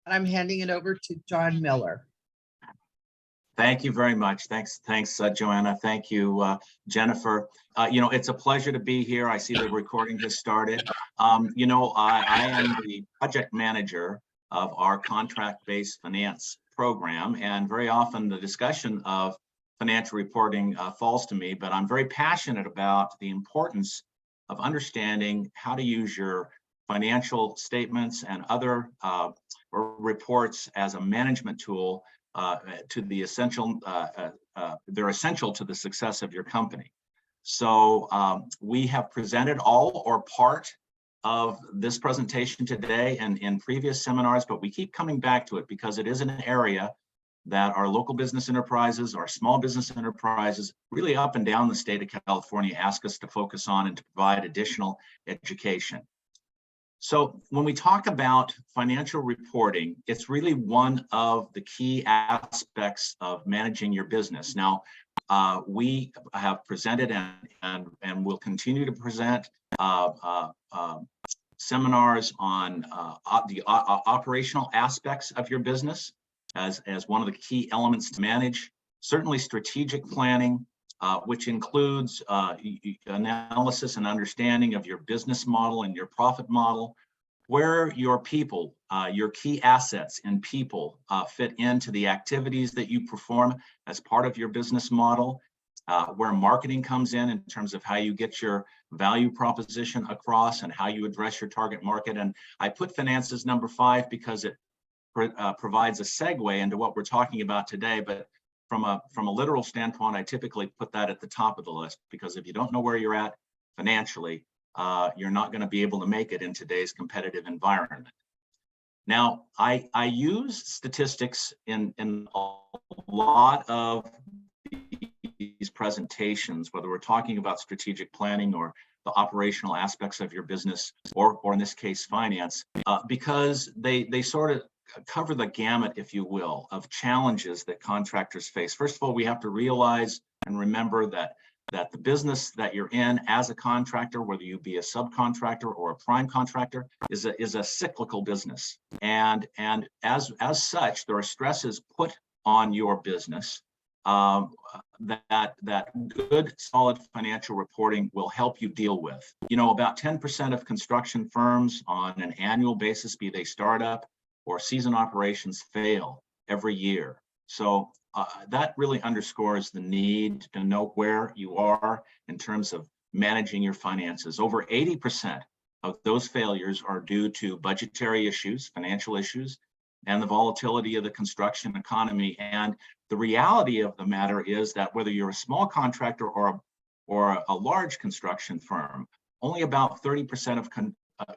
And I'm handing it over to John Miller. Thank you very much. Thanks, Joanna. Thank you, Jennifer. It's a pleasure to be here. I see the recording has started. I am the project manager of our contract-based finance program, and very often the discussion of financial reporting falls to me, but I'm very passionate about the importance of understanding how to use your financial statements and other reports as a management tool to the essential, they're essential to the success of your company. So we have presented all or part of this presentation today and in previous seminars, but we keep coming back to it because it is an area that our local business enterprises, our small business enterprises, really up and down the state of California ask us to focus on and to provide additional education. So when we talk about financial reporting, it's really one of the key aspects of managing your business. Now, we have presented and will continue to present seminars on the operational aspects of your business as one of the key elements to manage. Certainly strategic planning, which includes analysis and understanding of your business model and your profit model, where your people, your key assets and people fit into the activities that you perform as part of your business model, where marketing comes in terms of how you get your value proposition across and how you address your target market. And I put finances number 5 because it provides a segue into what we're talking about today. But from a literal standpoint, I typically put that at the top of the list, because if you don't know where you're at financially, you're not going to be able to make it in today's competitive environment. Now, I use statistics in a lot of these presentations, whether we're talking about strategic planning or the operational aspects of your business, or in this case, finance, because they sort of cover the gamut, if you will, of challenges that contractors face. First of all, we have to realize and remember that the business that you're in as a contractor, whether you be a subcontractor or a prime contractor, is a cyclical business. And as such, there are stresses put on your business that good, solid financial reporting will help you deal with. About 10% of construction firms on an annual basis, be they startup or season operations, fail every year. So that really underscores the need to know where you are in terms of managing your finances. Over 80% of those failures are due to budgetary issues, financial issues, and the volatility of the construction economy. And the reality of the matter is that whether you're a small contractor or a large construction firm, only about 30% of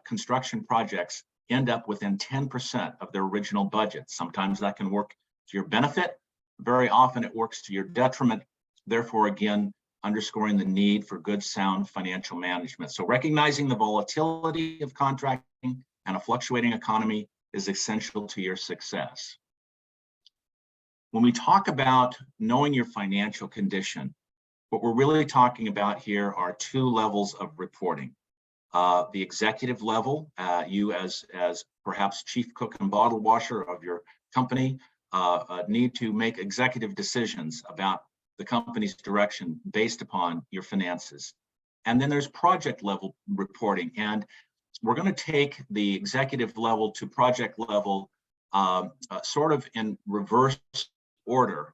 construction projects end up within 10% of their original budget. Sometimes that can work to your benefit. Very often it works to your detriment. Therefore, again, underscoring the need for good, sound financial management. So recognizing the volatility of contracting and a fluctuating economy is essential to your success. When we talk about knowing your financial condition, what we're really talking about here are 2 levels of reporting. The executive level, you as perhaps chief cook and bottle washer of your company, need to make executive decisions about the company's direction based upon your finances. And then there's project level reporting. And we're going to take the executive level to project level sort of in reverse order,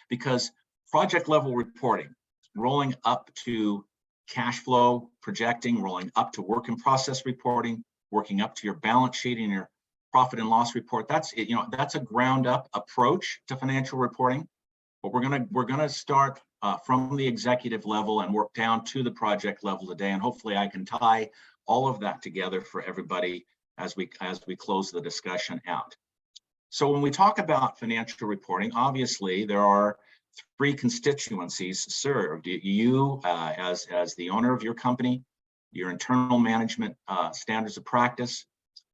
because project level reporting, rolling up to cash flow projecting, rolling up to work in process reporting, working up to your balance sheet and your profit and loss report, that's a ground up approach to financial reporting. But we're gonna start from the executive level and work down to the project level today, and hopefully I can tie all of that together for everybody as we close the discussion out. So when we talk about financial reporting, obviously there are 3 constituencies served. You as the owner of your company, your internal management standards of practice,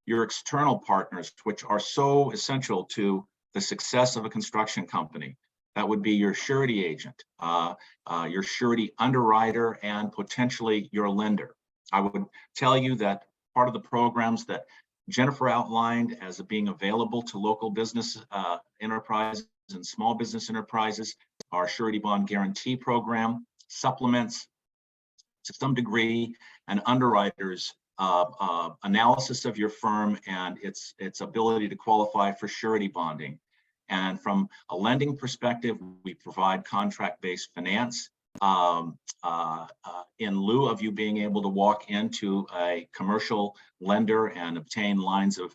your external partners, which are so essential to the success of a construction company. That would be your surety agent, your surety underwriter, and potentially your lender. I would tell you that part of the programs that Jennifer outlined as being available to local business enterprises and small business enterprises, our surety bond guarantee program supplements to some degree an underwriter's analysis of your firm and its ability to qualify for surety bonding. And from a lending perspective, we provide contract-based finance in lieu of you being able to walk into a commercial lender and obtain lines of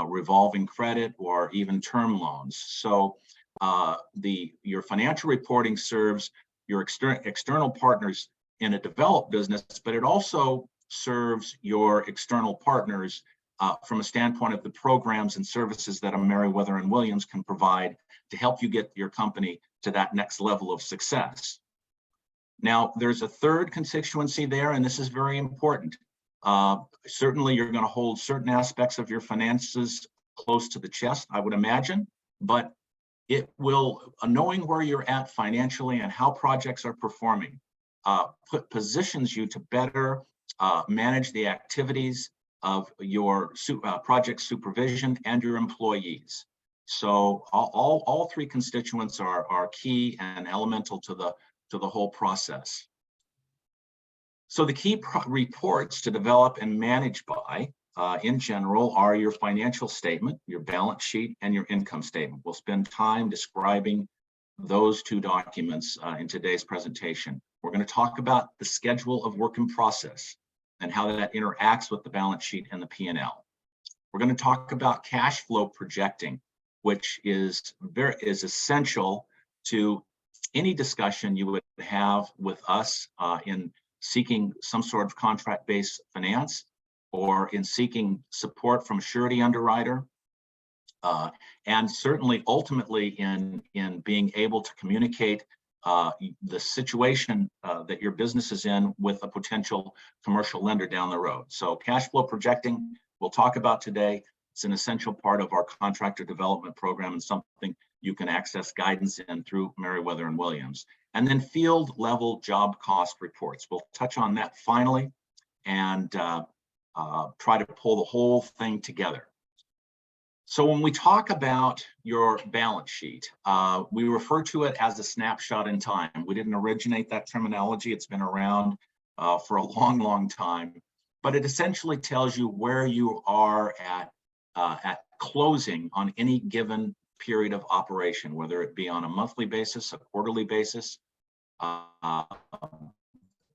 revolving credit or even term loans. So your financial reporting serves your external partners in a developed business, but it also serves your external partners from a standpoint of the programs and services that a Meriwether and Williams can provide to help you get your company to that next level of success. Now, there's a third constituency there, and this is very important. Certainly, you're going to hold certain aspects of your finances close to the chest, I would imagine, but it will, knowing where you're at financially and how projects are performing, positions you to better manage the activities of your project supervision and your employees. So all three constituents are key and elemental to the whole process. So the key reports to develop and manage by, in general, are your financial statement, your balance sheet, and your income statement. We'll spend time describing those two documents in today's presentation. We're going to talk about the schedule of work in process and how that interacts with the balance sheet and the P&L. We're going to talk about cash flow projecting, which is essential to any discussion you would have with us in seeking some sort of contract-based finance or in seeking support from a surety underwriter, and certainly ultimately in being able to communicate the situation that your business is in with a potential commercial lender down the road. So cash flow projecting, we'll talk about today. It's an essential part of our contractor development program and something you can access guidance in through Meriwether and Williams. And then field level job cost reports. We'll touch on that finally and try to pull the whole thing together. So when we talk about your balance sheet, we refer to it as a snapshot in time. We didn't originate that terminology. It's been around for a long, long time, but it essentially tells you where you are at closing on any given period of operation, whether it be on a monthly basis, a quarterly basis,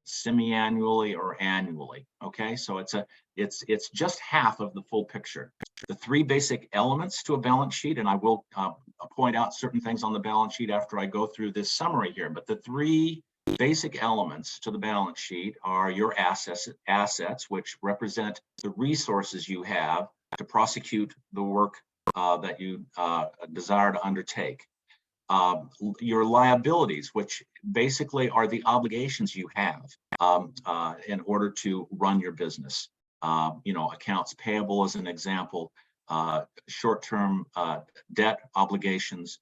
semi-annually or annually. Okay, so it's just half of the full picture. The three basic elements to a balance sheet, and I will point out certain things on the balance sheet after I go through this summary here, but the three basic elements to the balance sheet are your assets, which represent the resources you have to prosecute the work that you desire to undertake. Your liabilities, which basically are the obligations you have in order to run your business. Accounts payable as an example, short-term debt obligations,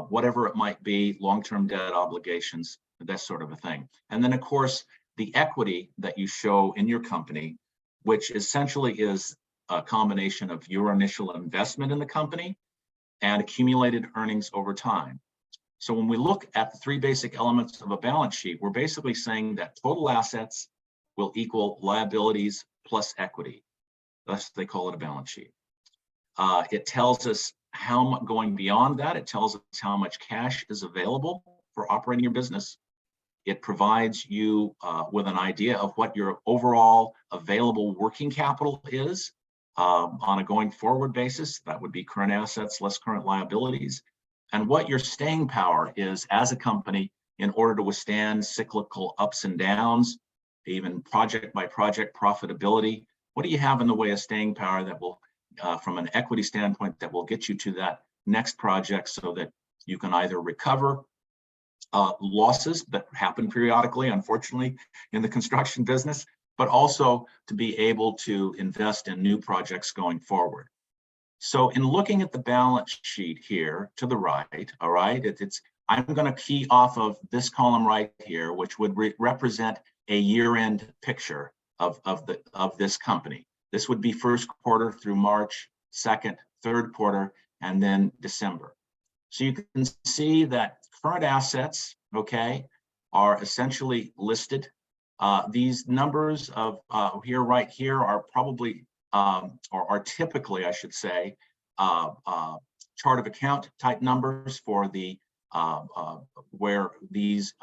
whatever it might be, long-term debt obligations, that sort of a thing. And then, of course, the equity that you show in your company, which essentially is a combination of your initial investment in the company and accumulated earnings over time. So when we look at the three basic elements of a balance sheet, we're basically saying that total assets will equal liabilities plus equity. Thus, they call it a balance sheet. It tells us how, going beyond that, it tells us how much cash is available for operating your business. It provides you with an idea of what your overall available working capital is on a going forward basis. That would be current assets less current liabilities, and what your staying power is as a company in order to withstand cyclical ups and downs, even project by project profitability. What do you have in the way of staying power that will, from an equity standpoint, that will get you to that next project so that you can either recover losses that happen periodically, unfortunately, in the construction business, but also to be able to invest in new projects going forward. So in looking at the balance sheet here to the right, all right, I'm going to key off of this column right here, which would represent a year-end picture of this company. This would be first quarter through March, second, third quarter, and then December. So you can see that current assets, okay, are essentially listed. These numbers of right here are probably, or are typically, I should say, chart of account type numbers for the where these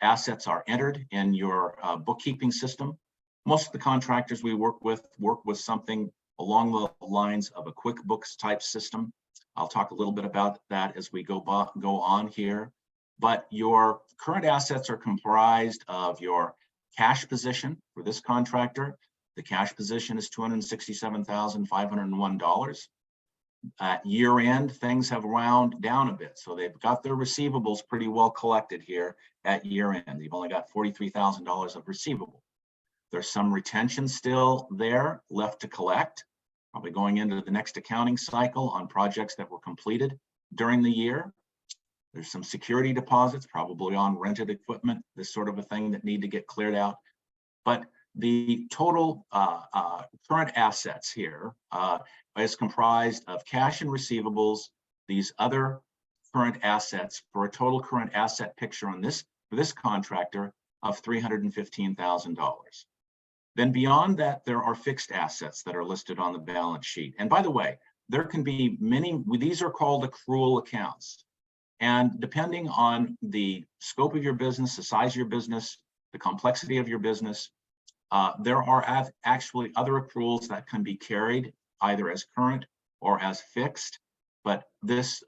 assets are entered in your bookkeeping system. Most of the contractors we work with something along the lines of a QuickBooks type system. I'll talk a little bit about that as we go on here. But your current assets are comprised of your cash position for this contractor. The cash position is $267,501. At year end, things have wound down a bit. So they've got their receivables pretty well collected here at year end. They've only got $43,000 of receivable. There's some retention still there left to collect, probably going into the next accounting cycle on projects that were completed during the year. There's some security deposits, probably on rented equipment, this sort of a thing that need to get cleared out. But the total current assets here is comprised of cash and receivables, these other current assets, for a total current asset picture on this, for this contractor, of $315,000. Then beyond that, there are fixed assets that are listed on the balance sheet. And by the way, there can be many, these are called accrual accounts. And depending on the scope of your business, the size of your business, the complexity of your business, there are actually other accruals that can be carried either as current or as fixed. But this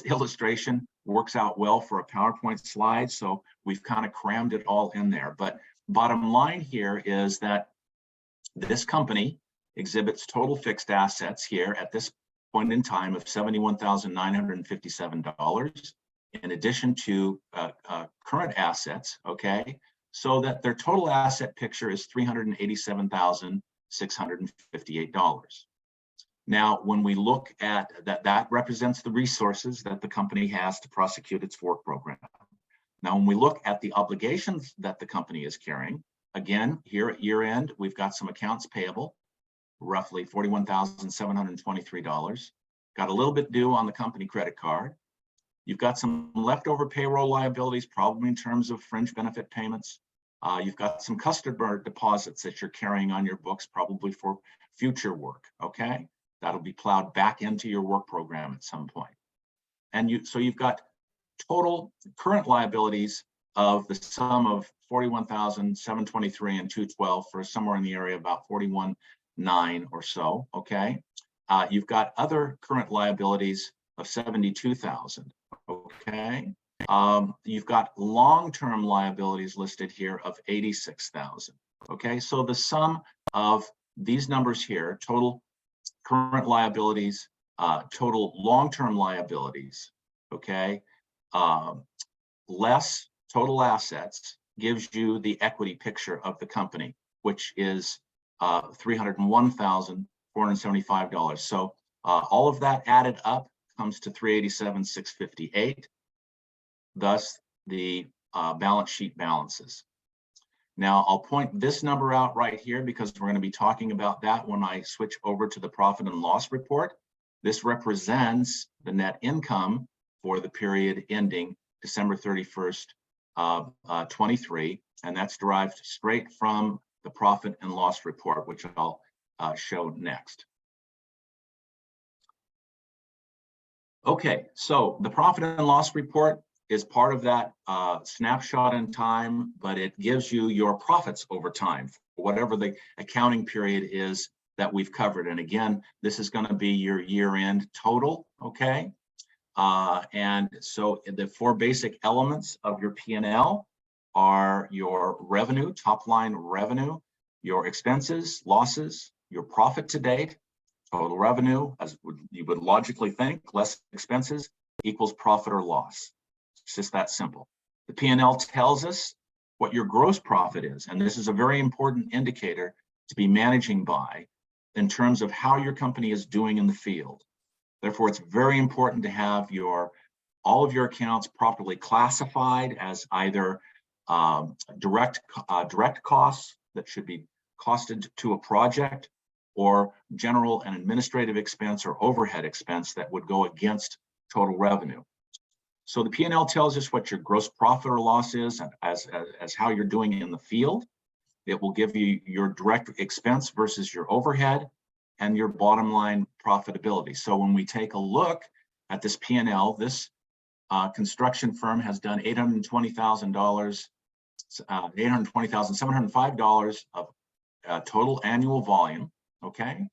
illustration works out well for a PowerPoint slide, so we've kind of crammed it all in there. But bottom line here is that this company exhibits total fixed assets here at this point in time of $71,957, in addition to current assets, okay? So that their total asset picture is $387,658. Now, when we look at that, that represents the resources that the company has to prosecute its work program. Now, when we look at the obligations that the company is carrying, again, here at year end, we've got some accounts payable, roughly $41,723. Got a little bit due on the company credit card. You've got some leftover payroll liabilities, probably in terms of fringe benefit payments. You've got some customer deposits that you're carrying on your books, probably for future work, okay? That'll be plowed back into your work program at some point. And so you've got total current liabilities of the sum of $41,723 and $212 for somewhere in the area about $41,900 or so, okay? You've got other current liabilities of $72,000, okay? You've got long-term liabilities listed here of $86,000, okay? So the sum of these numbers here, total current liabilities, total long-term liabilities, okay, less total assets, gives you the equity picture of the company, which is $301,475. So all of that added up comes to $387,658. Thus, the balance sheet balances. Now, I'll point this number out right here because we're going to be talking about that when I switch over to the profit and loss report. This represents the net income for the period ending December 31st, 23, and that's derived straight from the profit and loss report, which I'll show next. Okay, so the profit and loss report is part of that snapshot in time, but it gives you your profits over time, whatever the accounting period is that we've covered. And again, this is going to be your year-end total, okay? And so the four basic elements of your P&L are your revenue, top-line revenue, your expenses, losses, your profit to date, total revenue, as you would logically think, less expenses equals profit or loss. It's just that simple. The P&L tells us what your gross profit is, and this is a very important indicator to be managing by in terms of how your company is doing in the field. Therefore, it's very important to have all of your accounts properly classified as either direct costs that should be costed to a project, or general and administrative expense or overhead expense that would go against total revenue. So the P&L tells us what your gross profit or loss is as how you're doing in the field. It will give you your direct expense versus your overhead and your bottom line profitability. So when we take a look at this P&L, this construction firm has done $820,705 of total annual volume. Okay,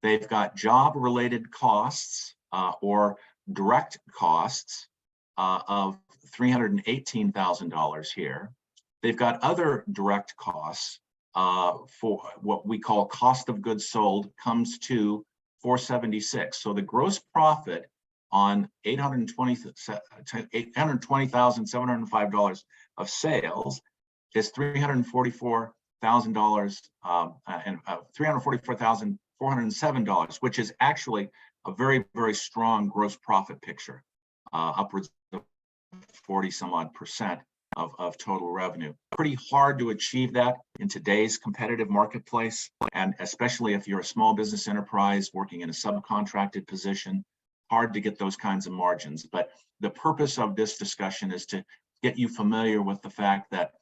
they've got job-related costs or direct costs of $318,000 here. They've got other direct costs for what we call cost of goods sold comes to $476. So the gross profit on $820,705 of sales is $344,000 and $344,407, which is actually a very, very strong gross profit picture, upwards of 40 some odd percent of total revenue. Pretty hard to achieve that in today's competitive marketplace, and especially if you're a small business enterprise working in a subcontracted position, hard to get those kinds of margins. But the purpose of this discussion is to get you familiar with the fact that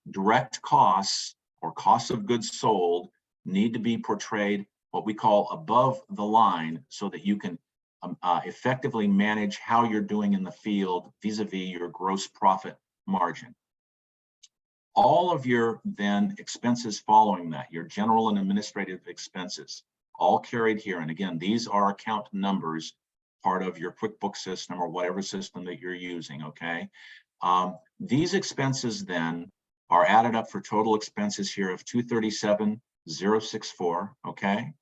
direct costs or costs of goods sold need to be portrayed what we call above the line so that you can effectively manage how you're doing in the field vis-a-vis your gross profit margin. All of your then expenses following that, your general and administrative expenses, all carried here. And again, these are account numbers, part of your QuickBooks system or whatever system that you're using, okay? These expenses then are added up for total expenses here of $237,064, okay?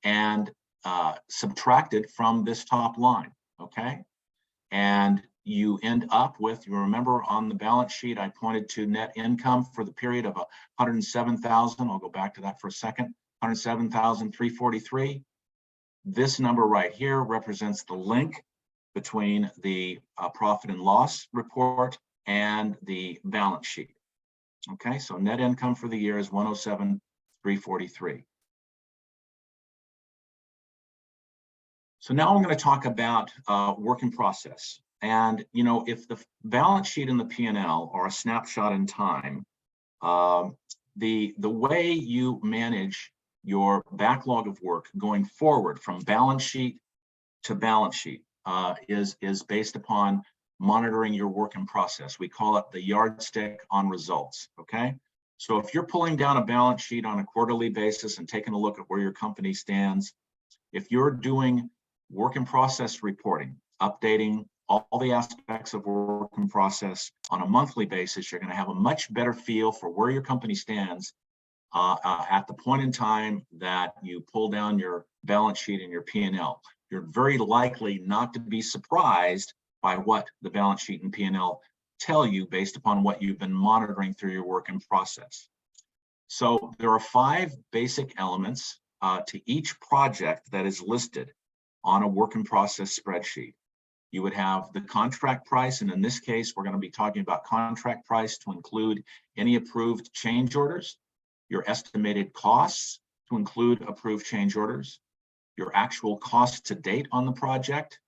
And subtracted from this top line, okay? And you end up with, you remember on the balance sheet, I pointed to net income for the period of 107,000. I'll go back to that for a second, 107,343. This number right here represents the link between the profit and loss report and the balance sheet. Okay, so net income for the year is 107,343. So now I'm going to talk about work in process. And, you know, if the balance sheet and the P&L are a snapshot in time, the way you manage your backlog of work going forward from balance sheet to balance sheet is based upon monitoring your work in process. We call it the yardstick on results, okay? So if you're pulling down a balance sheet on a quarterly basis and taking a look at where your company stands, if you're doing work in process reporting, updating all the aspects of work in process on a monthly basis, you're going to have a much better feel for where your company stands at the point in time that you pull down your balance sheet and your P&L. You're very likely not to be surprised by what the balance sheet and P&L tell you based upon what you've been monitoring through your work in process. So there are 5 basic elements to each project that is listed on a work in process spreadsheet. You would have the contract price, and in this case, we're going to be talking about contract price to include any approved change orders, your estimated costs to include approved change orders, your actual cost to date on the project,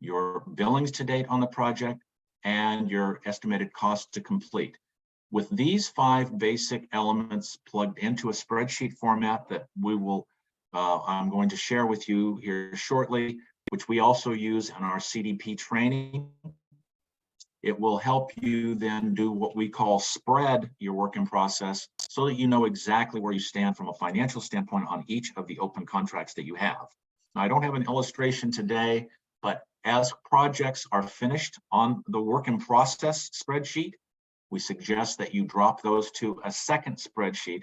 your billings to date on the project, and your estimated cost to complete. With these 5 basic elements plugged into a spreadsheet format that we will, I'm going to share with you here shortly, which we also use in our CDP training. It will help you then do what we call spread your work in process so that you know exactly where you stand from a financial standpoint on each of the open contracts that you have. Now, I don't have an illustration today, but as projects are finished on the work in process spreadsheet, we suggest that you drop those to a second spreadsheet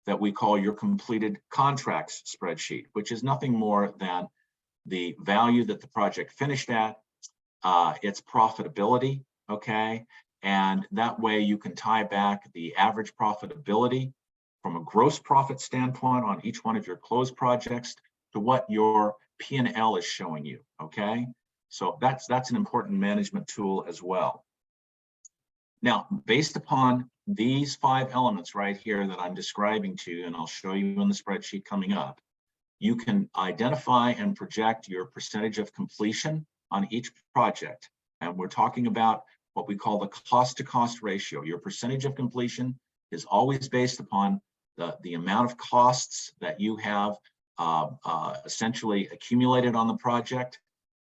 that we call your completed contracts spreadsheet, which is nothing more than the value that the project finished at, its profitability, okay? And that way you can tie back the average profitability from a gross profit standpoint on each one of your closed projects to what your P&L is showing you, okay? So that's an important management tool as well. Now, based upon these 5 elements right here that I'm describing to you, and I'll show you in the spreadsheet coming up, you can identify and project your percentage of completion on each project. And we're talking about what we call the cost to cost ratio. Your percentage of completion is always based upon the amount of costs that you have essentially accumulated on the project,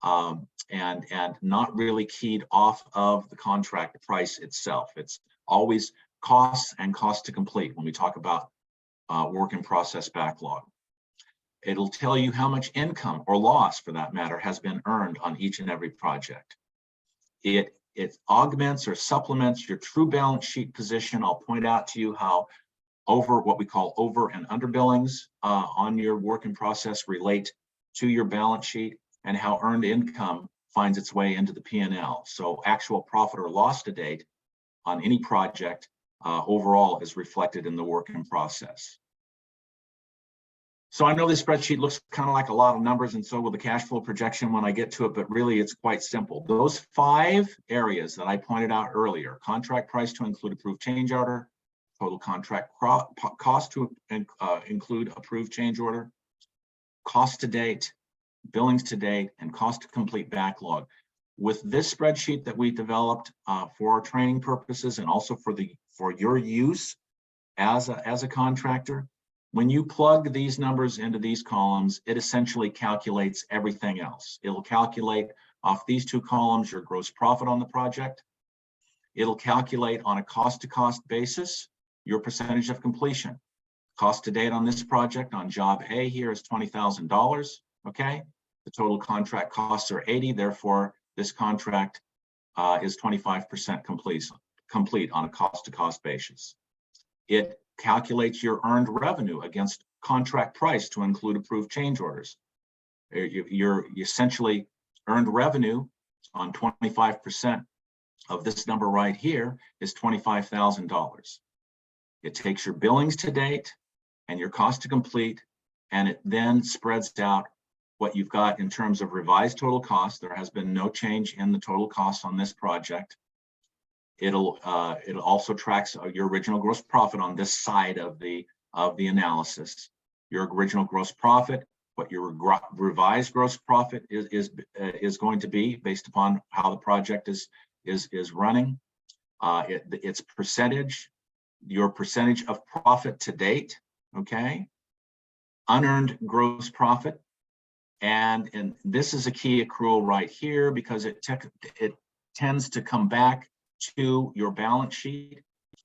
and not really keyed off of the contract price itself. It's always costs and cost to complete when we talk about work in process backlog. It'll tell you how much income or loss, for that matter, has been earned on each and every project. It augments or supplements your true balance sheet position. I'll point out to you how what we call over and under billings on your work in process relate to your balance sheet, and how earned income finds its way into the P&L. So actual profit or loss to date on any project overall is reflected in the work in process. So I know this spreadsheet looks kind of like a lot of numbers, and so will the cash flow projection when I get to it, but really it's quite simple. Those 5 areas that I pointed out earlier: contract price to include approved change order, total contract cost to include approved change order, cost to date, billings to date, and cost to complete backlog. With this spreadsheet that we developed for our training purposes, and also for your use as a contractor, when you plug these numbers into these columns, it essentially calculates everything else. It'll calculate off these 2 columns your gross profit on the project. It'll calculate on a cost to cost basis your percentage of completion. Cost to date on this project on job A here is $20,000. Okay, the total contract costs are 80. Therefore, this contract is 25% complete on a cost to cost basis. It calculates your earned revenue against contract price to include approved change orders. Your essentially earned revenue on 25% of this number right here is $25,000. It takes your billings to date and your cost to complete, and it then spreads out what you've got in terms of revised total cost. There has been no change in the total cost on this project. It'll also tracks your original gross profit on this side of the analysis. Your original gross profit, what your revised gross profit is going to be based upon how the project is running. Its percentage, your percentage of profit to date, okay, unearned gross profit, and this is a key accrual right here because it tends to come back to your balance sheet.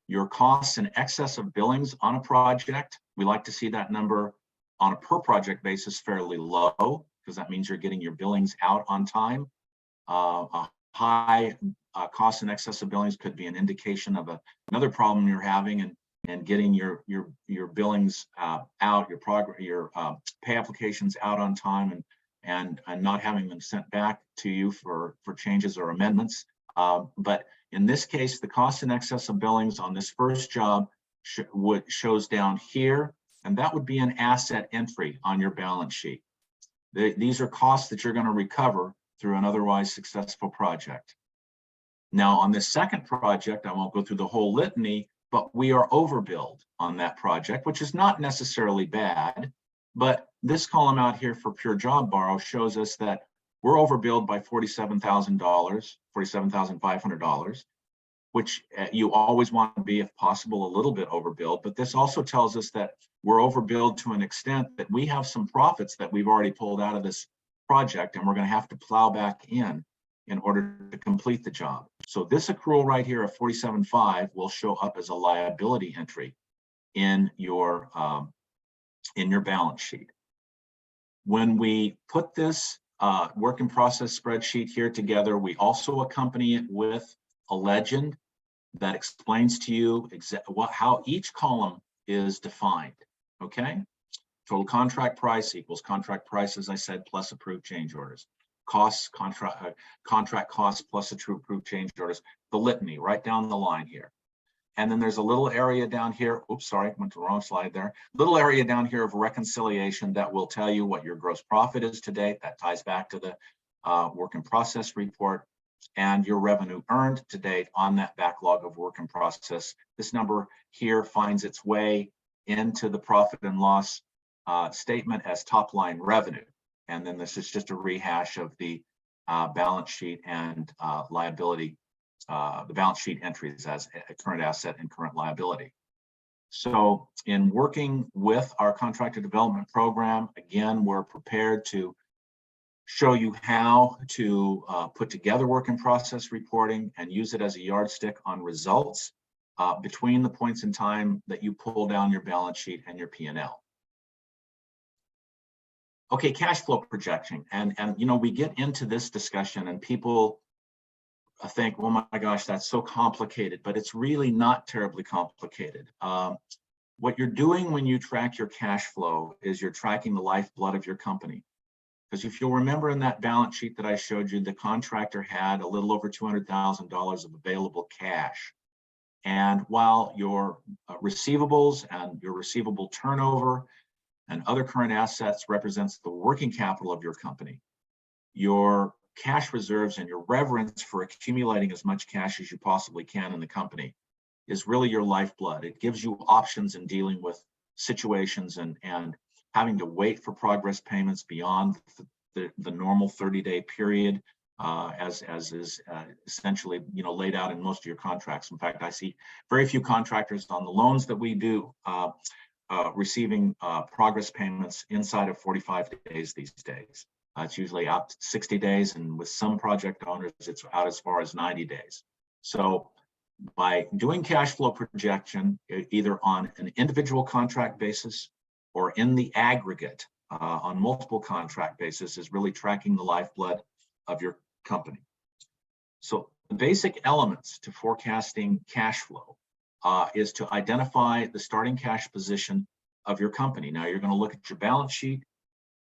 Your costs in excess of billings on a project, we like to see that number on a per project basis fairly low, because that means you're getting your billings out on time. A high cost in excess of billings could be an indication of another problem you're having, and getting your billings out, your pay applications out on time, and not having them sent back to you for changes or amendments. But in this case, the cost in excess of billings on this first job shows down here, and that would be an asset entry on your balance sheet. These are costs that you're going to recover through an otherwise successful project. Now, on this second project, I won't go through the whole litany, but we are overbilled on that project, which is not necessarily bad. But this column out here for pure job borrow shows us that we're overbilled by $47,000, $47,500, which you always want to be, if possible, a little bit overbilled. But this also tells us that we're overbilled to an extent that we have some profits that we've already pulled out of this project, and we're going to have to plow back in order to complete the job. So this accrual right here of $47,500 will show up as a liability entry in your balance sheet. When we put this work in process spreadsheet here together, we also accompany it with a legend that explains to you how each column is defined. Okay, total contract price equals contract price, as I said, plus approved change orders. Costs, contract costs plus approved change orders. The litany right down the line here. And then there's a little area down here. Oops, sorry, went to the wrong slide there. Little area down here of reconciliation that will tell you what your gross profit is to date. That ties back to the work in process report. and your revenue earned to date on that backlog of work in process. This number here finds its way into the profit and loss statement as top line revenue. And then this is just a rehash of the balance sheet and liability, the balance sheet entries as a current asset and current liability. So in working with our contractor development program, again, we're prepared to show you how to put together work in process reporting and use it as a yardstick on results between the points in time that you pull down your balance sheet and your P&L. Okay, cash flow projection. And you know, we get into this discussion and people think, oh my gosh, that's so complicated, but it's really not terribly complicated. What you're doing when you track your cash flow is you're tracking the lifeblood of your company. Because if you'll remember in that balance sheet that I showed you, the contractor had a little over $200,000 of available cash. And while your receivables and your receivable turnover and other current assets represents the working capital of your company, your cash reserves and your reverence for accumulating as much cash as you possibly can in the company is really your lifeblood. It gives you options in dealing with situations and having to wait for progress payments beyond the normal 30-day period, as is essentially, you know, laid out in most of your contracts. In fact, I see very few contractors on the loans that we do receiving progress payments inside of 45 days these days. It's usually out 60 days, and with some project owners, it's out as far as 90 days. So by doing cash flow projection, either on an individual contract basis or in the aggregate on multiple contract basis, is really tracking the lifeblood of your company. So the basic elements to forecasting cash flow is to identify the starting cash position of your company. Now you're going to look at your balance sheet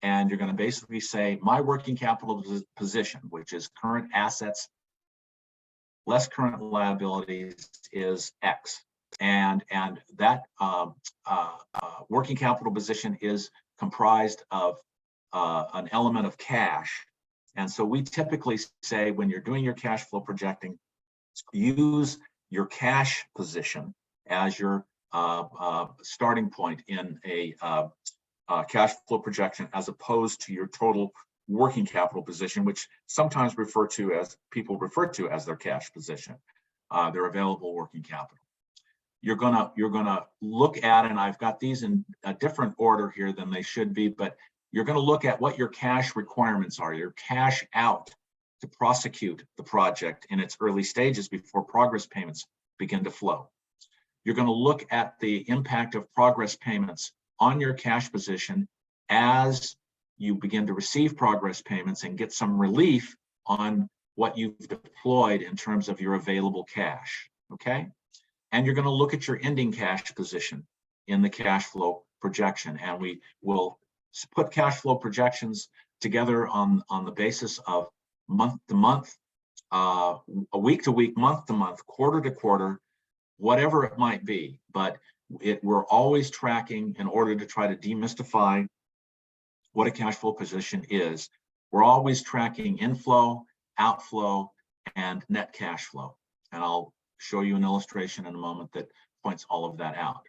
and you're going to basically say, my working capital position, which is current assets less current liabilities, is X. And that working capital position is comprised of an element of cash. And so we typically say, when you're doing your cash flow projecting, use your cash position as your starting point in a cash flow projection, as opposed to your total working capital position, which sometimes people refer to as their cash position, their available working capital. You're gonna look at, and I've got these in a different order here than they should be, but you're gonna look at what your cash requirements are, your cash out to prosecute the project in its early stages before progress payments begin to flow. You're gonna look at the impact of progress payments on your cash position as you begin to receive progress payments and get some relief on what you've deployed in terms of your available cash, okay? And you're going to look at your ending cash position in the cash flow projection. And we will put cash flow projections together on the basis of month to month, a week to week, month to month, quarter to quarter, whatever it might be. But we're always tracking, in order to try to demystify what a cash flow position is. We're always tracking inflow, outflow, and net cash flow. And I'll show you an illustration in a moment that points all of that out.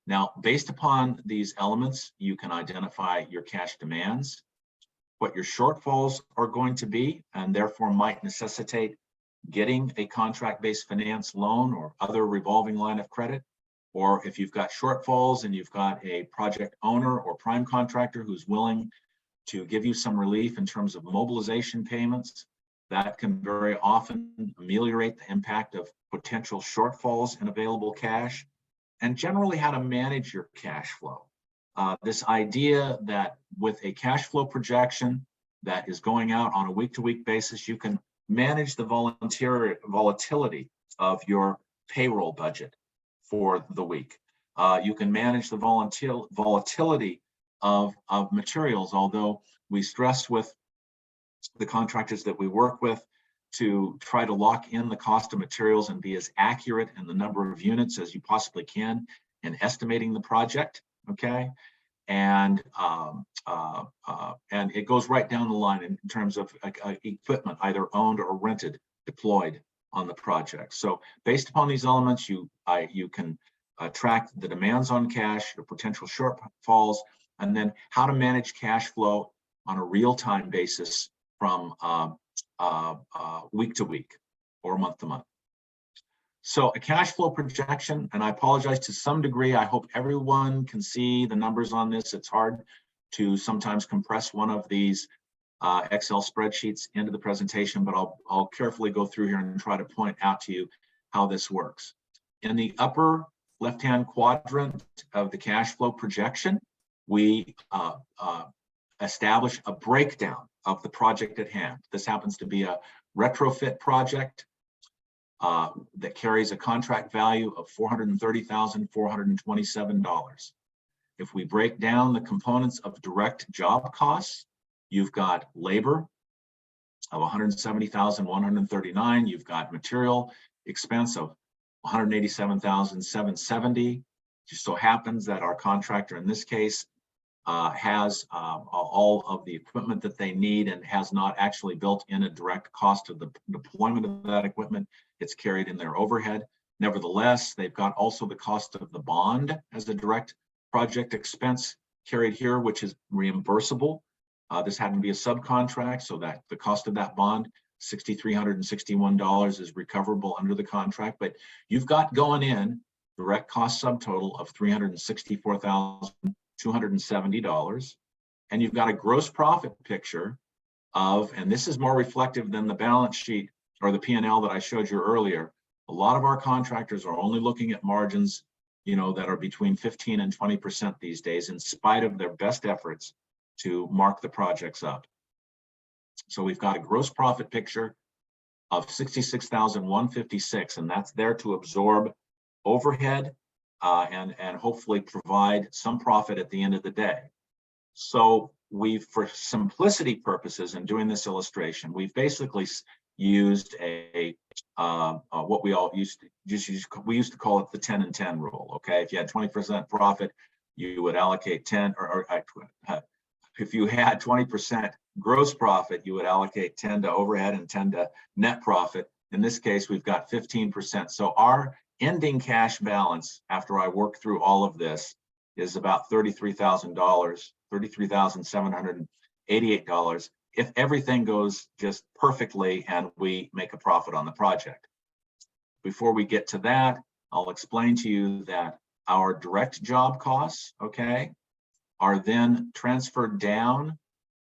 Now, based upon these elements, you can identify your cash demands, what your shortfalls are going to be, and therefore might necessitate getting a contract-based finance loan or other revolving line of credit. Or if you've got shortfalls and you've got a project owner or prime contractor who's willing to give you some relief in terms of mobilization payments, that can very often ameliorate the impact of potential shortfalls in available cash, and generally how to manage your cash flow. This idea that with a cash flow projection that is going out on a week-to-week basis, you can manage the volatility of your payroll budget for the week. You can manage the volatility of materials, although we stress with the contractors that we work with to try to lock in the cost of materials and be as accurate in the number of units as you possibly can in estimating the project, okay? and it goes right down the line in terms of equipment, either owned or rented, deployed on the project. So based upon these elements, you can track the demands on cash, the potential shortfalls, and then how to manage cash flow on a real-time basis from week to week or month to month. So a cash flow projection, and I apologize to some degree, I hope everyone can see the numbers on this. It's hard to sometimes compress one of these Excel spreadsheets into the presentation, but I'll carefully go through here and try to point out to you how this works. In the upper left-hand quadrant of the cash flow projection, we establish a breakdown of the project at hand. This happens to be a retrofit project that carries a contract value of $430,427. If we break down the components of direct job costs, you've got labor of $170,139. You've got material expense of $187,770. Just so happens that our contractor in this case has all of the equipment that they need and has not actually built in a direct cost of the deployment of that equipment. It's carried in their overhead. Nevertheless, they've got also the cost of the bond as a direct project expense carried here, which is reimbursable. This happened to be a subcontract, so that the cost of that bond, $6,361, is recoverable under the contract. But you've got going in direct cost subtotal of $364,270, and you've got a gross profit picture of, and this is more reflective than the balance sheet or the P&L that I showed you earlier. A lot of our contractors are only looking at margins, that are between 15 and 20% these days, in spite of their best efforts to mark the projects up. So we've got a gross profit picture of $66,156, and that's there to absorb overhead and hopefully provide some profit at the end of the day. So for simplicity purposes in doing this illustration, we've basically used what we all used to call it the 10 and 10 rule. Okay, if you had 20% profit, you would allocate 10, or if you had 20% gross profit, you would allocate 10 to overhead and 10 to net profit. In this case, we've got 15%. So our ending cash balance after I work through all of this is about $33,000, $33,788, if everything goes just perfectly and we make a profit on the project. Before we get to that, I'll explain to you that our direct job costs, okay, are then transferred down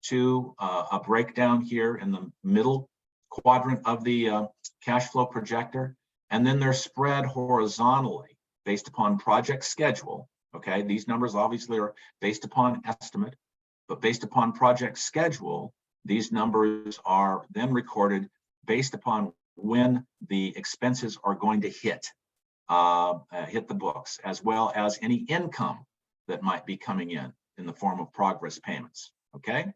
to a breakdown here in the middle quadrant of the cash flow projector, and then they're spread horizontally based upon project schedule. Okay, these numbers obviously are based upon estimate, but based upon project schedule, these numbers are then recorded based upon when the expenses are going to hit the books, as well as any income that might be coming in the form of progress payments. Okay.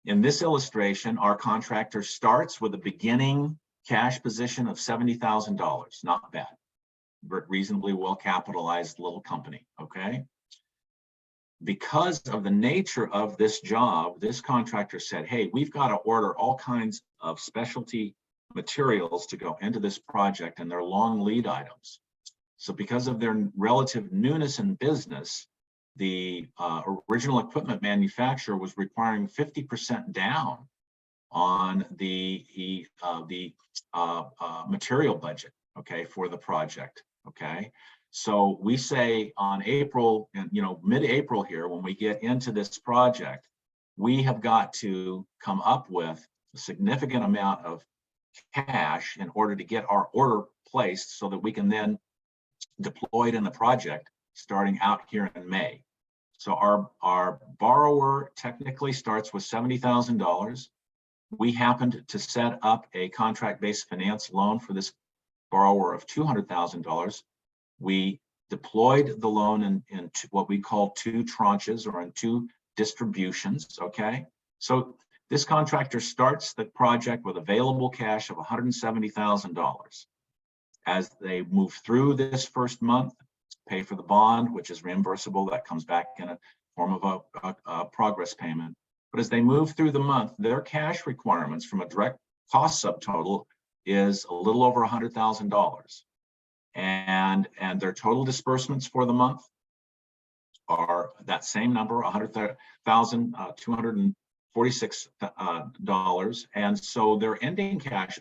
In this illustration, our contractor starts with a beginning cash position of $70,000. Not bad, but reasonably well capitalized little company. Okay. Because of the nature of this job, this contractor said, hey, we've got to order all kinds of specialty materials to go into this project, and they're long lead items. So because of their relative newness in business, the original equipment manufacturer was requiring 50% down on the material budget, okay, for the project, okay? So we say on April, and mid-April here, when we get into this project, we have got to come up with a significant amount of cash in order to get our order placed so that we can then deploy it in the project starting out here in May. So our borrower technically starts with $70,000. We happened to set up a contract-based finance loan for this borrower of $200,000. We deployed the loan in what we call two tranches, or in two distributions, okay? So this contractor starts the project with available cash of $170,000. As they move through this first month, pay for the bond, which is reimbursable. That comes back in a form of a progress payment. But as they move through the month, their cash requirements from a direct cost subtotal is a little over $100,000. And their total disbursements for the month are that same number, $100,246. And so their ending cash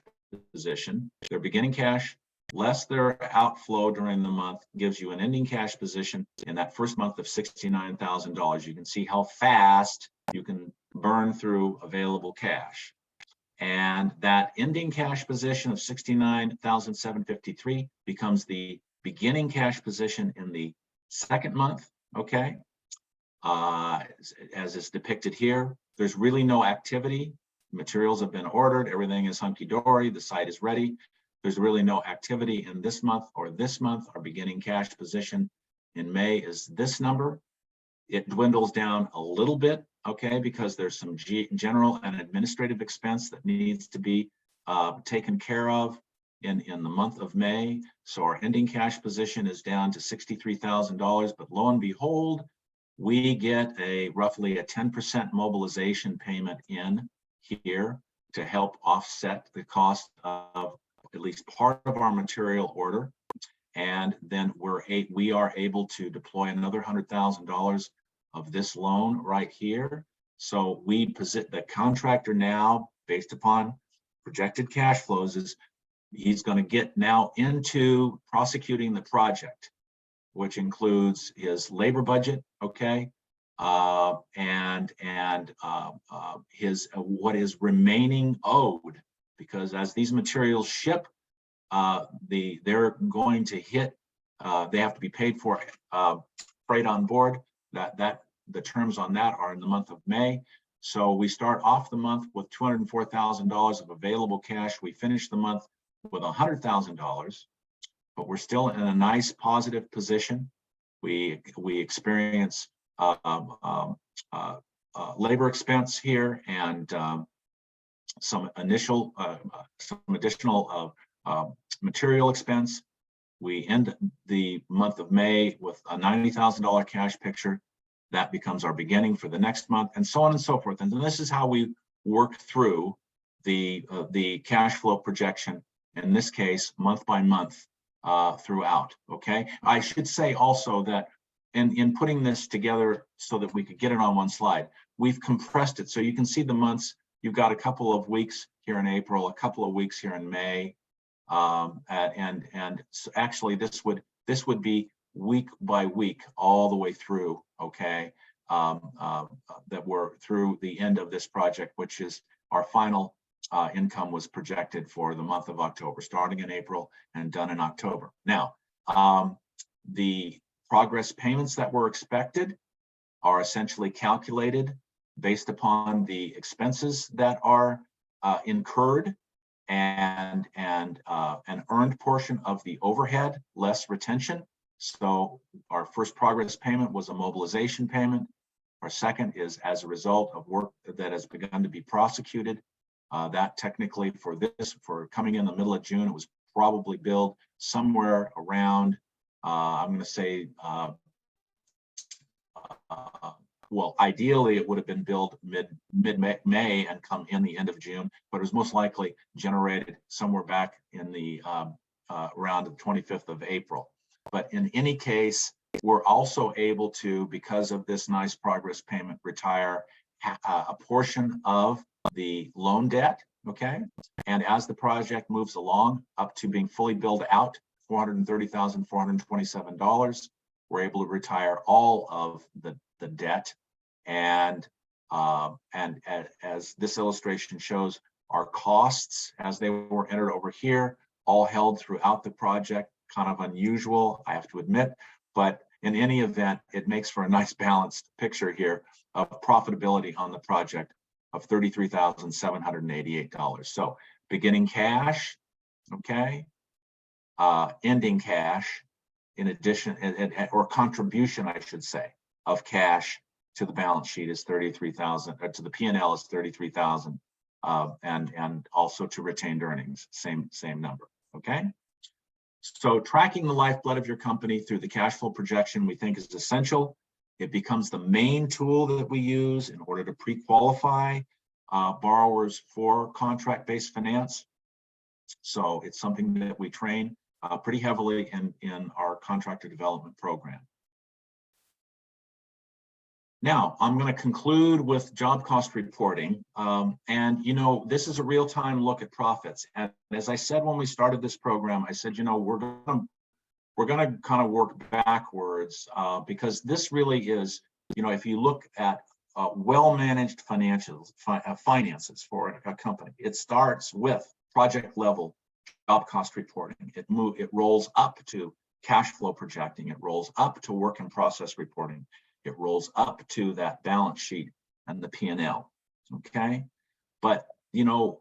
position, their beginning cash, less their outflow during the month, gives you an ending cash position in that first month of $69,000. You can see how fast you can burn through available cash. And that ending cash position of $69,753 becomes the beginning cash position in the second month, okay? As is depicted here, there's really no activity. Materials have been ordered, everything is hunky-dory, the site is ready. There's really no activity in this month or this month. Our beginning cash position in May is this number. It dwindles down a little bit, okay, because there's some general and administrative expense that needs to be taken care of in the month of May. So our ending cash position is down to $63,000, but lo and behold, we get roughly a 10% mobilization payment in here to help offset the cost of at least part of our material order. And then we are able to deploy another $100,000 of this loan right here. So the contractor now, based upon projected cash flows, he's going to get now into prosecuting the project, which includes his labor budget, okay, and his what is remaining owed, because as these materials ship, they're going to hit. They have to be paid for freight on board. The terms on that are in the month of May. So we start off the month with $204,000 of available cash. We finish the month with $100,000, but we're still in a nice positive position. We experience labor expense here and some additional material expense. We end the month of May with a $90,000 cash picture. That becomes our beginning for the next month, and so on and so forth. And this is how we work through the cash flow projection, in this case, month by month throughout, okay? I should say also that in putting this together so that we could get it on one slide, we've compressed it. So you can see the months. You've got a couple of weeks here in April, a couple of weeks here in May. And so actually this would be week by week all the way through, okay, that we're through the end of this project, which is our final income was projected for the month of October, starting in April and done in October. Now, the progress payments that were expected are essentially calculated based upon the expenses that are incurred and an earned portion of the overhead less retention. So our first progress payment was a mobilization payment. Our second is as a result of work that has begun to be prosecuted. That technically for coming in the middle of June, it was probably billed somewhere around, I'm going to say, well, ideally it would have been billed mid-May and come in the end of June, but it was most likely generated somewhere back in the around the 25th of April. But in any case, we're also able to, because of this nice progress payment, retire a portion of the loan debt, okay? And as the project moves along up to being fully billed out, $430,427, we're able to retire all of the debt. And as this illustration shows, our costs, as they were entered over here, all held throughout the project. Kind of unusual, I have to admit, but in any event, it makes for a nice balanced picture here of profitability on the project of $33,788. So beginning cash, okay, ending cash, in addition, or contribution, I should say, of cash to the balance sheet is 33,000, to the P&L is 33,000, and also to retained earnings, same number, okay? So tracking the lifeblood of your company through the cash flow projection, we think is essential. It becomes the main tool that we use in order to pre-qualify borrowers for contract-based finance. So it's something that we train pretty heavily in our contractor development program. Now, I'm going to conclude with job cost reporting. And, you know, this is a real-time look at profits. And as I said when we started this program, I said, you know, we're going to kind of work backwards because this really is, you know, if you look at well-managed finances for a company, it starts with project level job cost reporting. It rolls up to cash flow projecting. It rolls up to work in process reporting. It rolls up to that balance sheet and the P&L, okay? But, you know,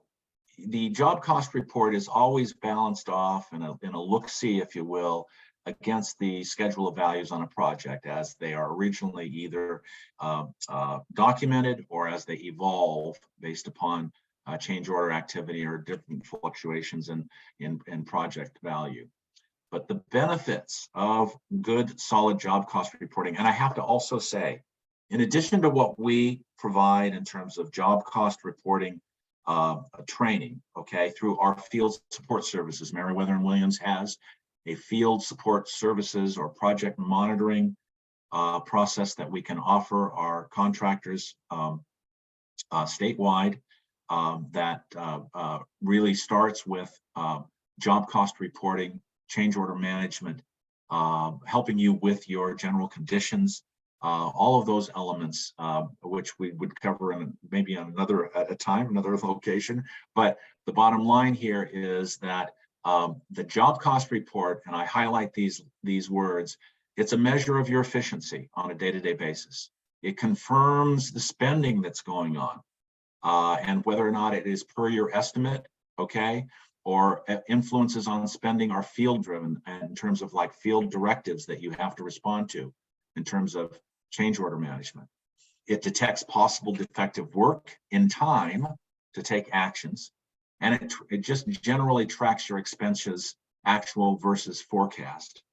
the job cost report is always balanced off in a look-see, if you will, against the schedule of values on a project as they are originally either documented or as they evolve based upon change order activity or different fluctuations in project value. But the benefits of good, solid job cost reporting, and I have to also say, in addition to what we provide in terms of job cost reporting training, okay, through our field support services, Meriwether and Williams has a field support services or project monitoring process that we can offer our contractors statewide that really starts with job cost reporting, change order management, helping you with your general conditions, all of those elements, which we would cover in maybe on another location. But the bottom line here is that the job cost report, and I highlight these words, it's a measure of your efficiency on a day-to-day basis. It confirms the spending that's going on and whether or not it is per your estimate, okay, or influences on spending are field driven in terms of like field directives that you have to respond to in terms of change order management. It detects possible defective work in time to take actions, and it just generally tracks your expenses actual versus forecast.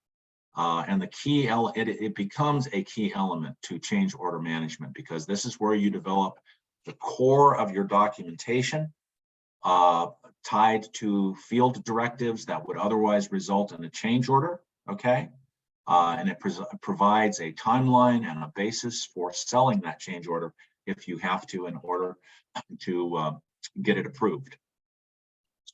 And the key it becomes a key element to change order management because this is where you develop the core of your documentation tied to field directives that would otherwise result in a change order, okay? And it provides a timeline and a basis for selling that change order if you have to in order to get it approved.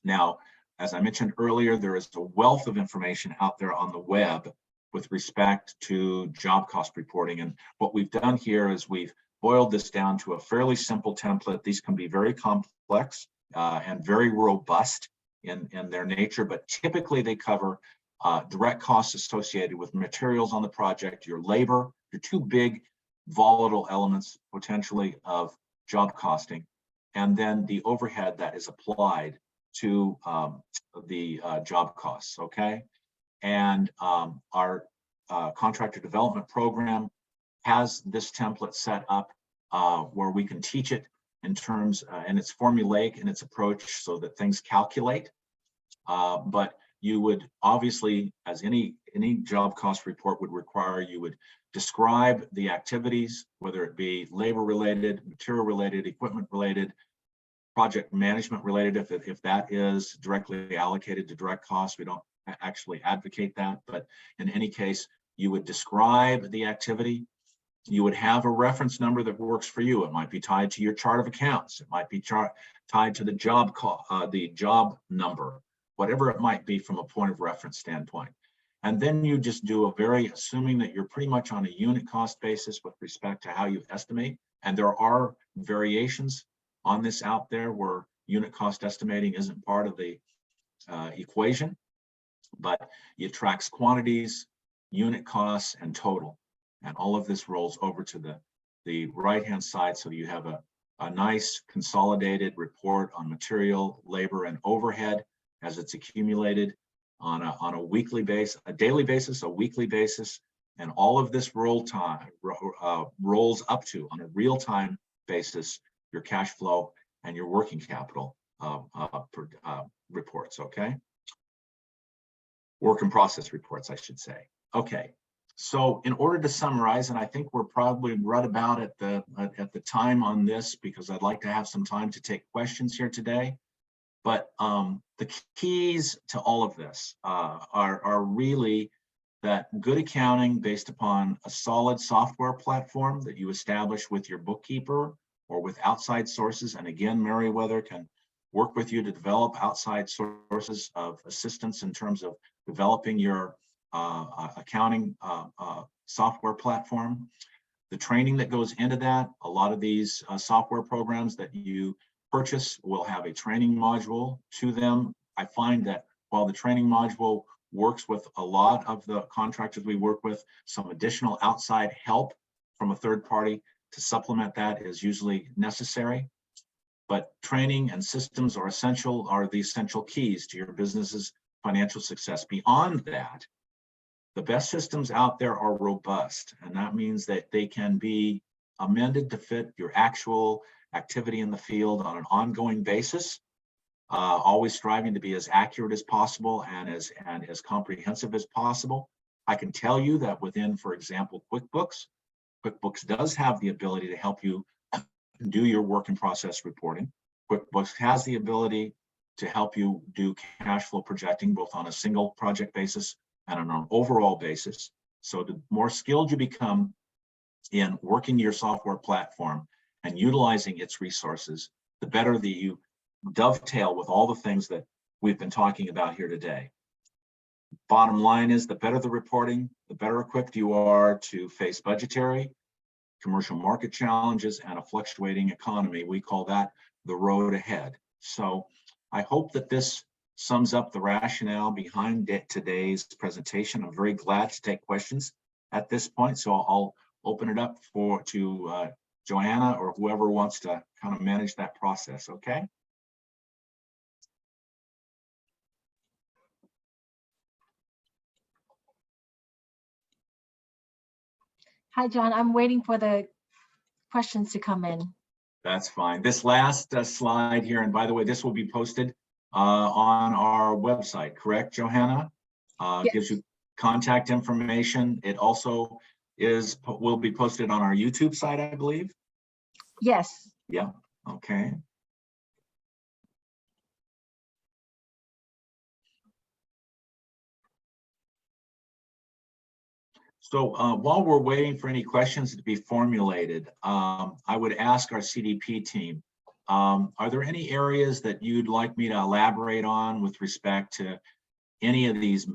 Now, as I mentioned earlier, there is a wealth of information out there on the web with respect to job cost reporting. And what we've done here is we've boiled this down to a fairly simple template. These can be very complex and very robust in their nature, but typically they cover direct costs associated with materials on the project, your labor, your two big volatile elements potentially of job costing, and then the overhead that is applied to the job costs, okay? And our contractor development program has this template set up where we can teach it in terms, and it's formulaic in its approach so that things calculate. But you would obviously, as any job cost report would require, you would describe the activities, whether it be labor related, material related, equipment related, project management related, if that is directly allocated to direct costs. We don't actually advocate that, but in any case, you would describe the activity. You would have a reference number that works for you. It might be tied to your chart of accounts. It might be tied to the job number, whatever it might be from a point of reference standpoint. And then you just do assuming that you're pretty much on a unit cost basis with respect to how you estimate. And there are variations on this out there where unit cost estimating isn't part of the equation, but it tracks quantities, unit costs, and total. And all of this rolls over to the right-hand side, so you have a nice consolidated report on material, labor, and overhead as it's accumulated on a weekly basis, a daily basis, a weekly basis, and all of this rolls up to, on a real-time basis, your cash flow and your working capital reports, okay? work in process reports, I should say. Okay, so in order to summarize, and I think we're probably right about at the time on this, because I'd like to have some time to take questions here today. But the keys to all of this are really that good accounting based upon a solid software platform that you establish with your bookkeeper or with outside sources. And again, Meriwether can work with you to develop outside sources of assistance in terms of developing your accounting software platform. The training that goes into that, a lot of these software programs that you purchase will have a training module to them. I find that while the training module works with a lot of the contractors we work with, some additional outside help from a third party to supplement that is usually necessary. But training and systems are the essential keys to your business's financial success. Beyond that, the best systems out there are robust, and that means that they can be amended to fit your actual activity in the field on an ongoing basis, always striving to be as accurate as possible and as comprehensive as possible. I can tell you that within, for example, QuickBooks does have the ability to help you do your work in process reporting. QuickBooks has the ability to help you do cash flow projecting, both on a single project basis and on an overall basis. So the more skilled you become in working your software platform and utilizing its resources, the better that you dovetail with all the things that we've been talking about here today. Bottom line is, the better the reporting, the better equipped you are to face budgetary, commercial market challenges, and a fluctuating economy. We call that the road ahead. So I hope that this sums up the rationale behind today's presentation. I'm very glad to take questions at this point. So I'll open it up to Joanna or whoever wants to kind of manage that process, okay? Hi, John. I'm waiting for the questions to come in. That's fine. This last slide here, and by the way, this will be posted on our website, correct, Johanna? Yes. Gives you contact information. It also will be posted on our YouTube site, I believe. Yes. Yeah, okay. So while we're waiting for any questions to be formulated, I would ask our CDP team, are there any areas that you'd like me to elaborate on with respect to any of these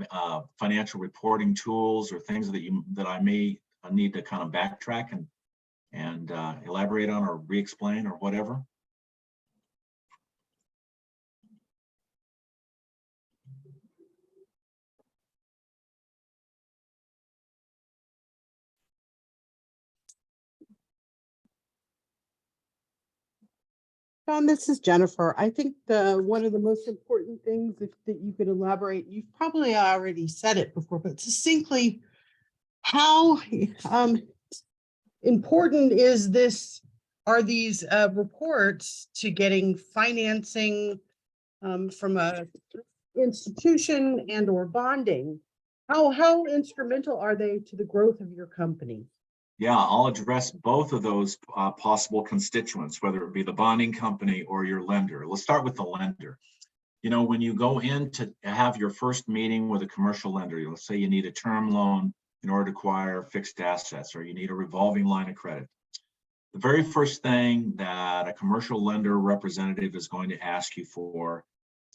financial reporting tools or things that I may need to kind of backtrack and elaborate on or re-explain or whatever? John, this is Jennifer. I think one of the most important things that you could elaborate, you've probably already said it before, but succinctly, how important are these reports to getting financing from a institution and or bonding? How instrumental are they to the growth of your company? Yeah, I'll address both of those possible constituents, whether it be the bonding company or your lender. Let's start with the lender. You know, when you go in to have your first meeting with a commercial lender, let's say you need a term loan in order to acquire fixed assets, or you need a revolving line of credit. The very first thing that a commercial lender representative is going to ask you for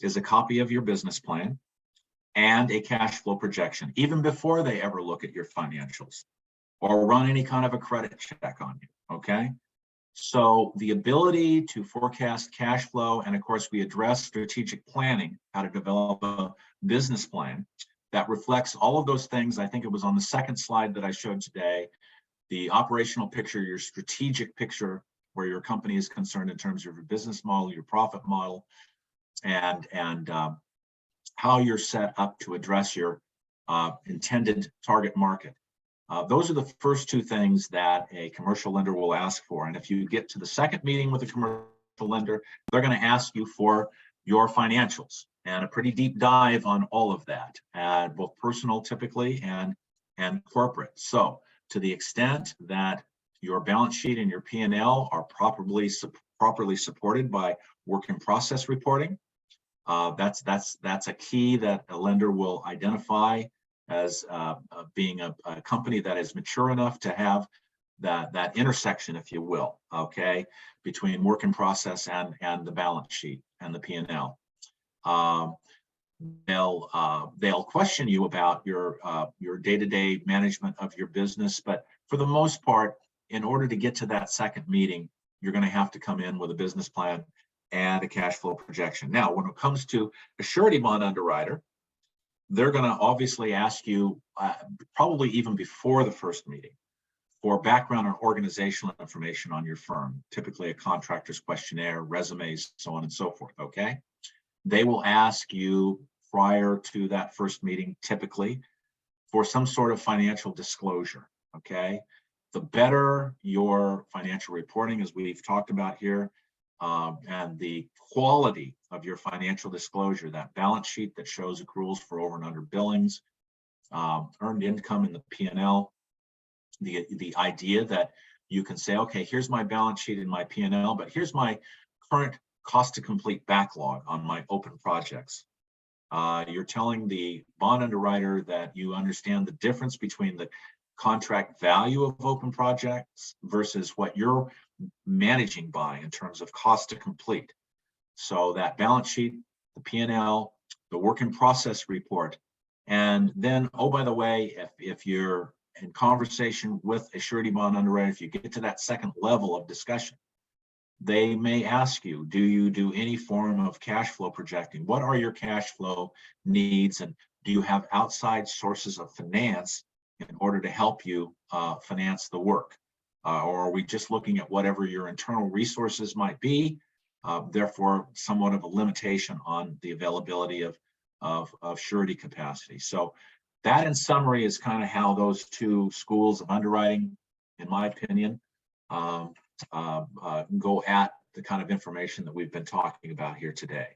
is a copy of your business plan and a cash flow projection, even before they ever look at your financials or run any kind of a credit check on you, okay? So the ability to forecast cash flow, and of course we address strategic planning, how to develop a business plan that reflects all of those things. I think it was on the second slide that I showed today, the operational picture, your strategic picture, where your company is concerned in terms of your business model, your profit model, and how you're set up to address your intended target market. Those are the first two things that a commercial lender will ask for. And if you get to the second meeting with a commercial lender, they're going to ask you for your financials. and a pretty deep dive on all of that, both personal typically and corporate. So to the extent that your balance sheet and your P&L are properly supported by work in process reporting, that's a key that a lender will identify as being a company that is mature enough to have that intersection, if you will, okay, between work in process and the balance sheet and the P&L. They'll question you about your day-to-day management of your business, but for the most part, in order to get to that second meeting, you're going to have to come in with a business plan and a cash flow projection. Now, when it comes to a surety bond underwriter, they're going to obviously ask you, probably even before the first meeting, for background and organizational information on your firm, typically a contractor's questionnaire, resumes, so on and so forth, okay? They will ask you prior to that first meeting, typically, for some sort of financial disclosure, okay? The better your financial reporting, as we've talked about here, and the quality of your financial disclosure, that balance sheet that shows accruals for over and under billings, earned income in the P&L, the idea that you can say, okay, here's my balance sheet and my P&L, but here's my current cost to complete backlog on my open projects. You're telling the bond underwriter that you understand the difference between the contract value of open projects versus what you're managing by in terms of cost to complete. So that balance sheet, the P&L, the work in process report, and then, oh, by the way, if you're in conversation with a surety bond underwriter, if you get to that second level of discussion, they may ask you, do you do any form of cash flow projecting? What are your cash flow needs? And do you have outside sources of finance in order to help you finance the work? Or are we just looking at whatever your internal resources might be, therefore somewhat of a limitation on the availability of surety capacity? So that, in summary, is kind of how those two schools of underwriting, in my opinion, go at the kind of information that we've been talking about here today.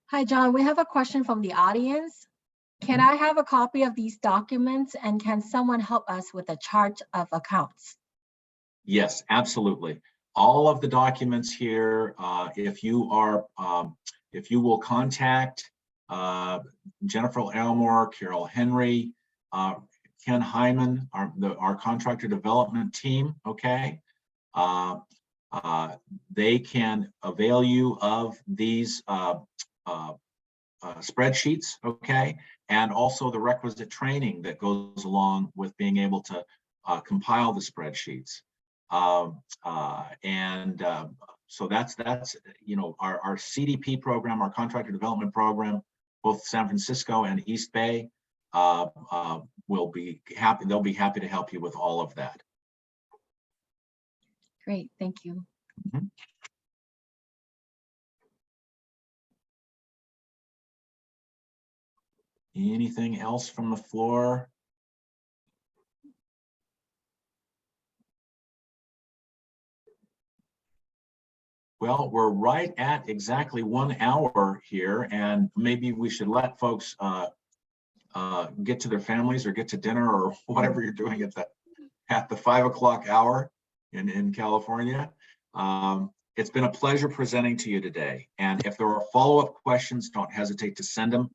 Hi, John. We have a question from the audience. Can I have a copy of these documents, and can someone help us with a chart of accounts? Yes, absolutely. All of the documents here, if you will contact Jennifer Elmore, Carol Henry, Ken Hyman, our contractor development team, okay? They can avail you of these spreadsheets, okay? And also the requisite training that goes along with being able to compile the spreadsheets. So that's you know, our CDP program, our contractor development program, both San Francisco and East Bay, will be happy. They'll be happy to help you with all of that. Great, thank you. Mm-hmm. Anything else from the floor? Well, we're right at exactly 1 hour here, and maybe we should let folks get to their families or get to dinner or whatever you're doing at the 5 o'clock hour in California. It's been a pleasure presenting to you today. And if there are follow-up questions, don't hesitate to send them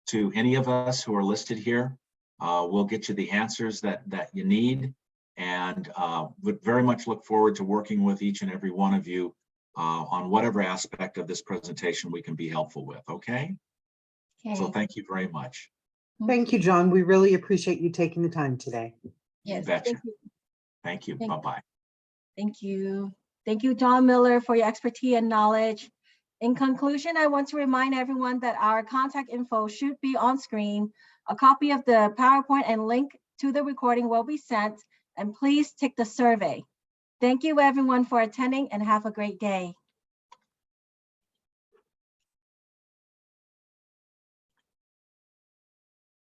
to any of us who are listed here. We'll get you the answers that you need, and would very much look forward to working with each and every one of you on whatever aspect of this presentation we can be helpful with, okay? So thank you very much. Thank you, John. We really appreciate you taking the time today. Yes, Betcha. thank you. Thank you. Thank you. Bye-bye. Thank you. Thank you, John Miller, for your expertise and knowledge. In conclusion, I want to remind everyone that our contact info should be on screen. A copy of the PowerPoint and link to the recording will be sent, and please take the survey. Thank you, everyone, for attending, and have a great day.